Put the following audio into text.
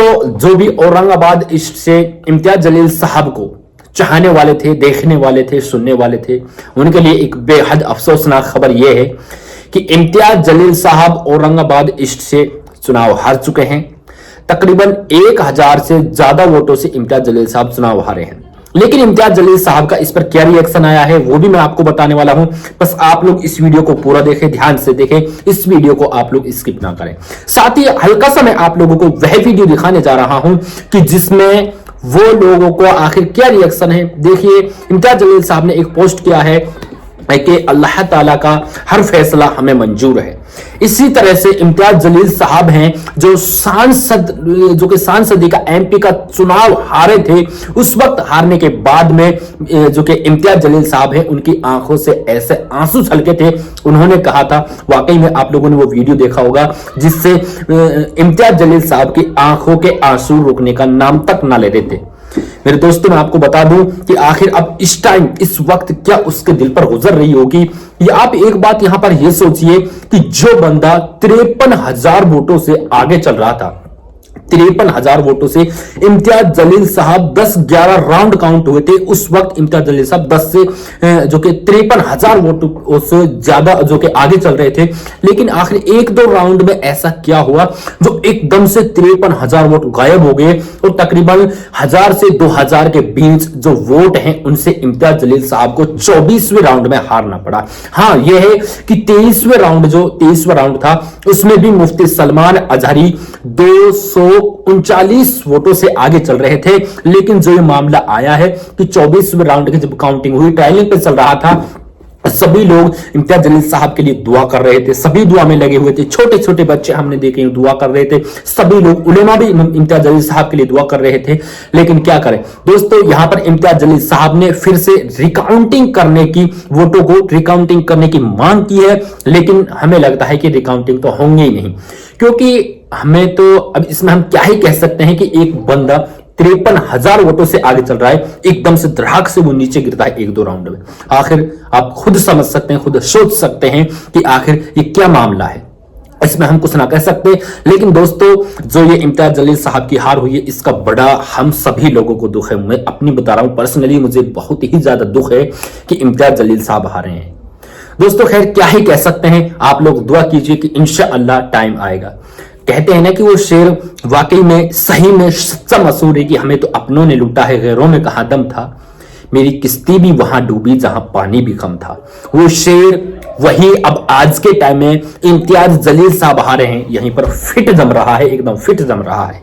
तो जो भी औरंगाबाद ईस्ट से इम्तियाज जलील साहब को चाहने वाले थे, देखने वाले थे, सुनने वाले थे, उनके लिए एक बेहद अफसोसनाक खबर यह है कि इम्तियाज जलील साहब औरंगाबाद ईस्ट से चुनाव हार चुके हैं। तकरीबन 1000 से ज्यादा वोटों से इम्तियाज जलील साहब चुनाव हारे हैं। लेकिन इम्तियाज जलील साहब का इस पर क्या रिएक्शन आया है वो भी मैं आपको बताने वाला हूं। बस आप लोग इस वीडियो को पूरा देखें, ध्यान से देखें, इस वीडियो को आप लोग स्किप ना करें। साथ ही हल्का सा मैं आप लोगों को वह वीडियो दिखाने जा रहा हूं कि जिसमें वो लोगों को आखिर क्या रिएक्शन है। देखिए, इम्तियाज जलील साहब ने एक पोस्ट किया है कि अल्लाह ताला का हर फैसला हमें मंजूर है। इसी तरह से इम्तियाज जलील साहब हैं जो कि सांसदी का एमपी का चुनाव हारे थे। उस वक्त हारने के बाद में जो कि इम्तियाज जलील साहब हैं, उनकी आंखों से ऐसे आंसू छलके थे। उन्होंने कहा था, वाकई में आप लोगों ने वो वीडियो देखा होगा जिससे इम्तियाज जलील साहब की आंखों के आंसू रुकने का नाम तक ना ले देते। मेरे दोस्तों, मैं आपको बता दूं कि आखिर अब इस टाइम, इस वक्त क्या उसके दिल पर गुजर रही होगी। या आप एक बात यहां पर यह सोचिए कि जो बंदा 53,000 वोटों से आगे चल रहा था, 53,000 वोटों से इम्तियाज जलील साहब 10-11 राउंड काउंट हुए थे। उस वक्त इम्तियाज जलील साहब 10 से जो कि 53,000 वोटों से ज्यादा जो कि आगे चल रहे थे। लेकिन आखिर 1-2 राउंड में ऐसा क्या हुआ जो एकदम से 53,000 वोट गायब हो गए और तकरीबन 1000 से 2000 के बीच जो वोट हैं उनसे इम्तियाज जलील साहब को 24वें राउंड में हारना पड़ा। हाँ, यह है कि 23वें राउंड था, उसमें भी मुफ्ती सलमान अजहरी 239 वोटों से आगे चल रहे थे। लेकिन जो ये मामला आया है कि 24वें राउंड की जब काउंटिंग हुई, ट्रायलिंग पे चल रहा था, सभी लोग इम्तियाज जलील साहब के लिए दुआ कर रहे थे, सभी दुआ में लगे हुए थे। छोटे छोटे बच्चे हमने देखे दुआ कर रहे थे, सभी लोग, उलेमा भी इम्तियाज जलील साहब के लिए दुआ कर रहे थे। लेकिन क्या करें दोस्तों, यहां पर इम्तियाज जलील साहब ने फिर से रिकाउंटिंग करने की, वोटों को रिकाउंटिंग करने की मांग की है। लेकिन हमें लगता है कि रिकाउंटिंग तो होंगे ही नहीं, क्योंकि हमें तो अब इसमें हम क्या ही कह सकते हैं कि एक बंदा 53,000 वोटों से आगे चल रहा है, एकदम से धड़ाक से वो नीचे गिरता है 1-2 राउंड में। आखिर आप खुद समझ सकते हैं, खुद सोच सकते हैं कि आखिर ये क्या मामला है। इसमें हम कुछ ना कह सकते। लेकिन दोस्तों, जो ये इम्तियाज जलील साहब की हार हुई है, इसका बड़ा हम सभी लोगों को दुख है। मैं अपनी बता रहा हूं, पर्सनली मुझे बहुत ही ज्यादा दुख है कि इम्तियाज जलील साहब हारे हैं। दोस्तों, खैर क्या ही कह सकते हैं, आप लोग दुआ कीजिए कि इंशाअल्लाह टाइम आएगा। कहते हैं ना कि वो शेर वाकई में सही में सच्चा मशहूर है कि हमें तो अपनों ने लूटा है, गैरों में कहां दम था, मेरी किस्ती भी वहां डूबी जहां पानी भी कम था। वो शेर वही अब आज के टाइम में इम्तियाज जलील साहब हारे हैं, यहीं पर फिट जम रहा है, एकदम फिट जम रहा है।